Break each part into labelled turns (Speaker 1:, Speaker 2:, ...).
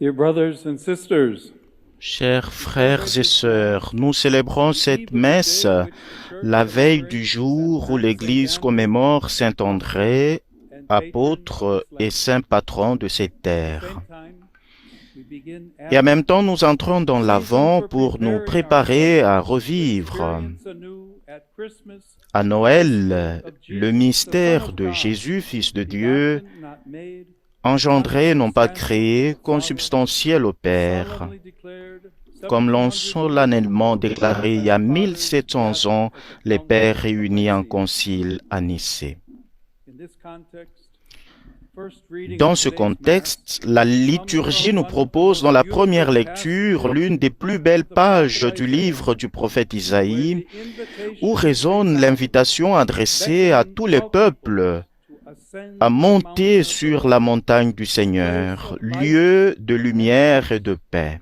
Speaker 1: Dear brothers and sisters,
Speaker 2: Chers frères et sœurs, nous célébrons cette messe la veille du jour où l'Église commémore Saint André, apôtre et saint patron de cette terre. Et en même temps, nous entrons dans l'Avent pour nous préparer à revivre à Noël le mystère de Jésus, Fils de Dieu, engendré, non pas créé, consubstantiel au Père, comme l'ont solennellement déclaré il y a 1700 ans les pères réunis en concile à Nicée. Dans ce contexte, la liturgie nous propose dans la première lecture l'une des plus belles pages du livre du prophète Isaïe, où résonne l'invitation adressée à tous les peuples à monter sur la montagne du Seigneur, lieu de lumière et de paix.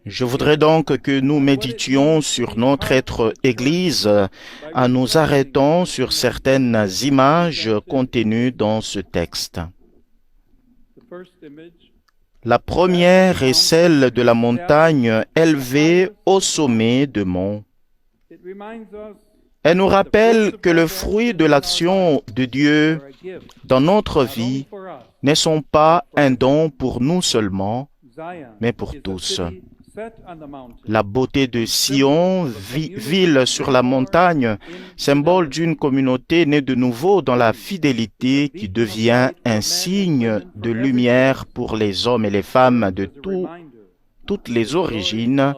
Speaker 2: Je voudrais donc que nous méditions sur notre être Église en nous arrêtant sur certaines images contenues dans ce texte. La première est celle de la montagne élevée au sommet de mont. Elle nous rappelle que le fruit de l'action de Dieu dans notre vie ne sont pas un don pour nous seulement, mais pour tous. La beauté de Sion, ville sur la montagne, symbole d'une communauté née de nouveau dans la fidélité qui devient un signe de lumière pour les hommes et les femmes de toutes les origines,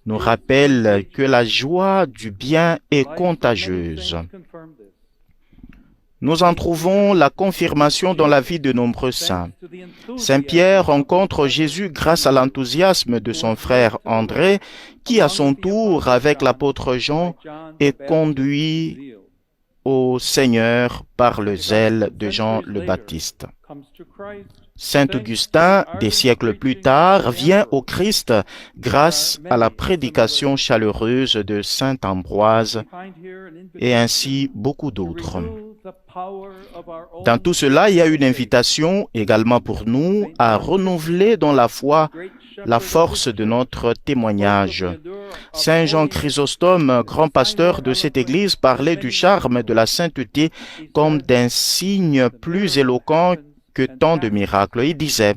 Speaker 2: nous rappelle que la joie du bien est contagieuse. Nous en trouvons la confirmation dans la vie de nombreux saints. Saint Pierre rencontre Jésus grâce à l'enthousiasme de son frère André, qui à son tour, avec l'apôtre Jean, est conduit au Seigneur par le zèle de Jean le Baptiste. Saint Augustin, des siècles plus tard, vient au Christ grâce à la prédication chaleureuse de Saint Ambroise et ainsi beaucoup d'autres. Dans tout cela, il y a une invitation également pour nous à renouveler dans la foi la force de notre témoignage. Saint Jean Chrysostome, grand pasteur de cette église, parlait du charme de la sainteté comme d'un signe plus éloquent que tant de miracles. Il disait,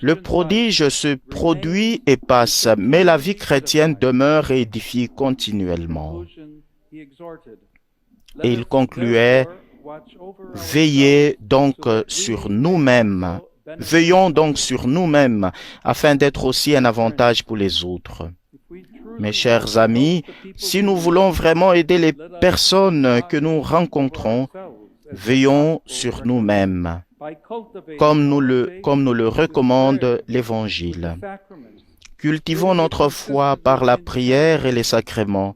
Speaker 2: le prodige se produit et passe, mais la vie chrétienne demeure et édifie continuellement. Et il concluait, veillez donc sur nous-mêmes, veillons donc sur nous-mêmes, afin d'être aussi un avantage pour les autres. Mes chers amis, si nous voulons vraiment aider les personnes que nous rencontrons, veillons sur nous-mêmes, comme nous le recommande l'Évangile. Cultivons notre foi par la prière et les sacrements.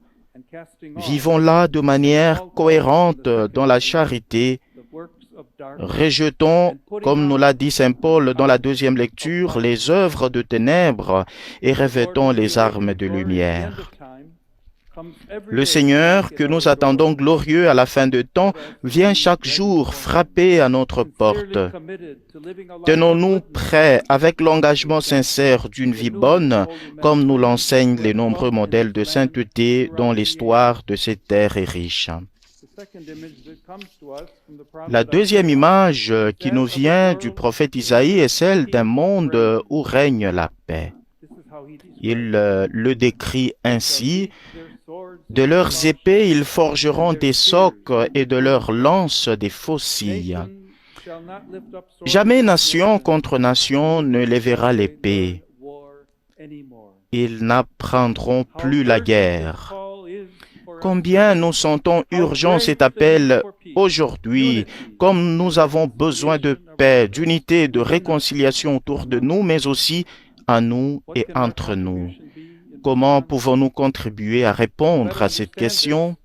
Speaker 2: Vivons-la de manière cohérente dans la charité. Rejetons, comme nous l'a dit saint Paul dans la deuxième lecture, les œuvres de ténèbres et revêtons les armes de lumière. Le Seigneur, que nous attendons glorieux à la fin de temps, vient chaque jour frapper à notre porte. Tenons-nous prêts avec l'engagement sincère d'une vie bonne, comme nous l'enseignent les nombreux modèles de sainteté dont l'histoire de cette terre est riche. La deuxième image qui nous vient du prophète Isaïe est celle d'un monde où règne la paix. Il le décrit ainsi. De leurs épées, ils forgeront des socs et de leurs lances des faucilles. Jamais nation contre nation ne lèvera l'épée. Ils n'apprendront plus la guerre. Combien nous sentons urgent cet appel aujourd'hui, comme nous avons besoin de paix, d'unité, de réconciliation autour de nous, mais aussi en nous et entre nous. Comment pouvons-nous contribuer à répondre à cette question?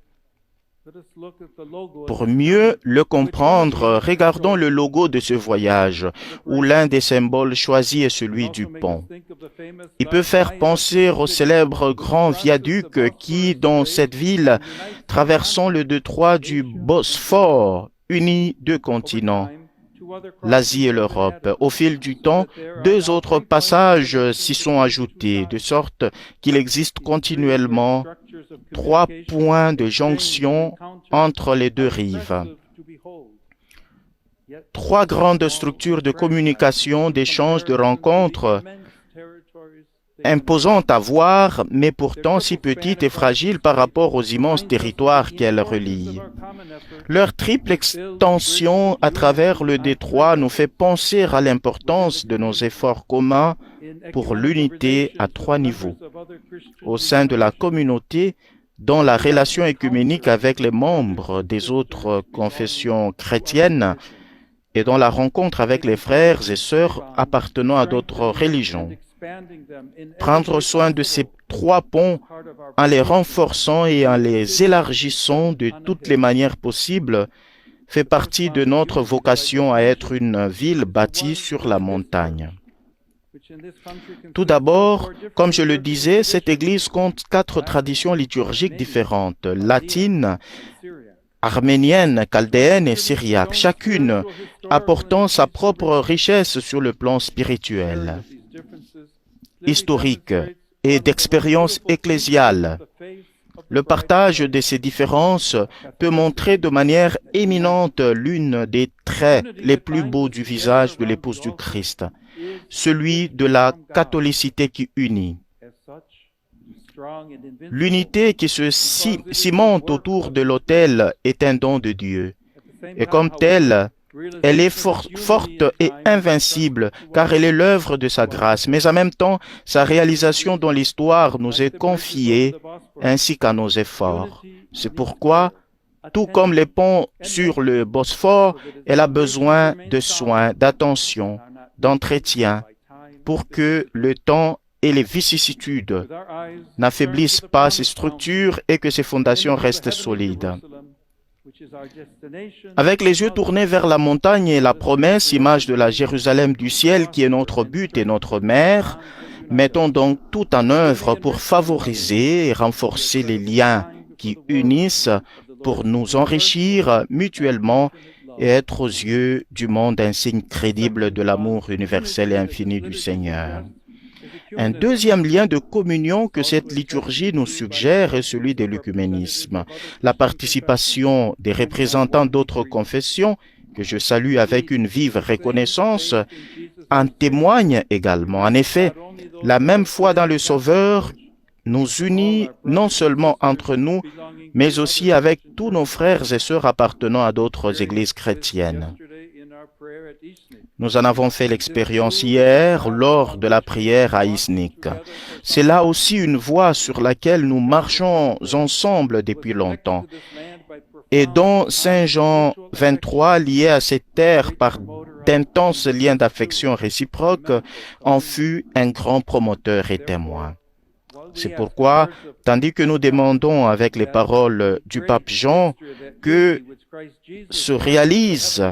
Speaker 2: Pour mieux le comprendre, regardons le logo de ce voyage, où l'un des symboles choisis est celui du pont. Il peut faire penser au célèbre grand viaduc qui, dans cette ville, traversant le détroit du Bosphore, unit deux continents, l'Asie et l'Europe. Au fil du temps, 2 autres passages s'y sont ajoutés, de sorte qu'il existe continuellement 3 points de jonction entre les 2 rives. 3 grandes structures de communication, d'échange, de rencontres, imposantes à voir, mais pourtant si petites et fragiles par rapport aux immenses territoires qu'elles relient. Leur triple extension à travers le détroit nous fait penser à l'importance de nos efforts communs pour l'unité à 3 niveaux. Au sein de la communauté, dans la relation œcuménique avec les membres des autres confessions chrétiennes et dans la rencontre avec les frères et sœurs appartenant à d'autres religions. Prendre soin de ces 3 ponts en les renforçant et en les élargissant de toutes les manières possibles fait partie de notre vocation à être une ville bâtie sur la montagne. Tout d'abord, comme je le disais, cette Église compte 4 traditions liturgiques différentes, latine, arménienne, chaldéenne et syriaque, chacune apportant sa propre richesse sur le plan spirituel, historique et d'expérience ecclésiale. Le partage de ces différences peut montrer de manière éminente l'une des traits les plus beaux du visage de l'épouse du Christ, celui de la catholicité qui unit. L'unité qui se cimente autour de l'autel est un don de Dieu, et comme telle, elle est forte et invincible, car elle est l'œuvre de sa grâce, mais en même temps, sa réalisation dans l'histoire nous est confiée, ainsi qu'à nos efforts. C'est pourquoi, tout comme les ponts sur le Bosphore, elle a besoin de soins, d'attention, d'entretien, pour que le temps et les vicissitudes n'affaiblissent pas ses structures et que ses fondations restent solides. Avec les yeux tournés vers la montagne et la promesse, image de la Jérusalem du ciel qui est notre but et notre mère, mettons donc tout en œuvre pour favoriser et renforcer les liens qui unissent, pour nous enrichir mutuellement et être aux yeux du monde un signe crédible de l'amour universel et infini du Seigneur. Un deuxième lien de communion que cette liturgie nous suggère est celui de l'œcuménisme. La participation des représentants d'autres confessions, que je salue avec une vive reconnaissance, en témoigne également. En effet, la même foi dans le Sauveur nous unit non seulement entre nous, mais aussi avec tous nos frères et sœurs appartenant à d'autres églises chrétiennes. Nous en avons fait l'expérience hier lors de la prière à Iznik. C'est là aussi une voie sur laquelle nous marchons ensemble depuis longtemps. Et dont Saint Jean 23, lié à cette terre par d'intenses liens d'affection réciproque, en fut un grand promoteur et témoin. C'est pourquoi, tandis que nous demandons avec les paroles du pape Jean que se réalise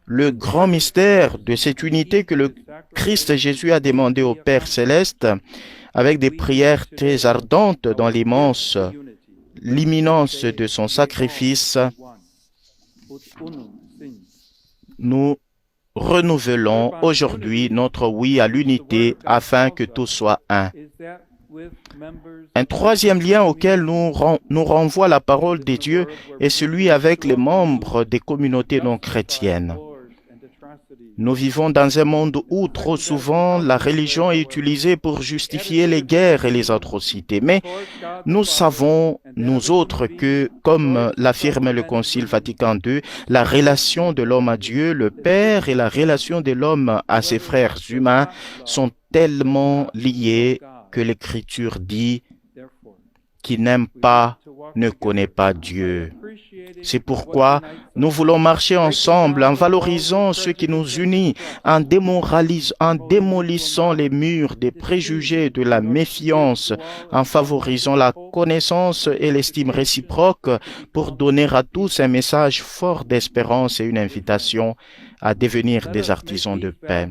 Speaker 2: le grand mystère de cette unité que le Christ Jésus a demandé au Père Céleste, avec des prières très ardentes dans l'imminence de son sacrifice, nous renouvelons aujourd'hui notre oui à l'unité afin que tout soit un. Un troisième lien auquel nous renvoie la parole de Dieu est celui avec les membres des communautés non chrétiennes. Nous vivons dans un monde où trop souvent la religion est utilisée pour justifier les guerres et les atrocités. Mais nous savons, nous autres, que, comme l'affirme le Concile Vatican II, la relation de l'homme à Dieu, le Père, et la relation de l'homme à ses frères humains sont tellement liées que l'Écriture dit « Qui n'aime pas ne connaît pas Dieu ». C'est pourquoi nous voulons marcher ensemble en valorisant ce qui nous unit, en démolissant les murs des préjugés et de la méfiance, en favorisant la connaissance et l'estime réciproque pour donner à tous un message fort d'espérance et une invitation à devenir des artisans de paix.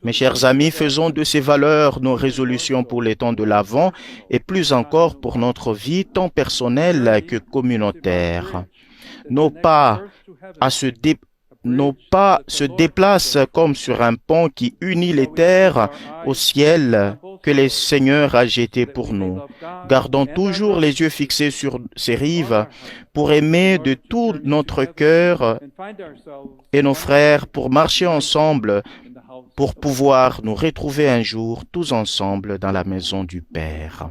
Speaker 2: Mes chers amis, faisons de ces valeurs nos résolutions pour les temps de l'Avent et plus encore pour notre vie tant personnelle que communautaire. nos pas se déplacent comme sur un pont qui unit les terres au ciel que le Seigneur a jeté pour nous. Gardons toujours les yeux fixés sur ces rives pour aimer de tout notre cœur et nos frères, pour marcher ensemble, pour pouvoir nous retrouver un jour tous ensemble dans la maison du Père.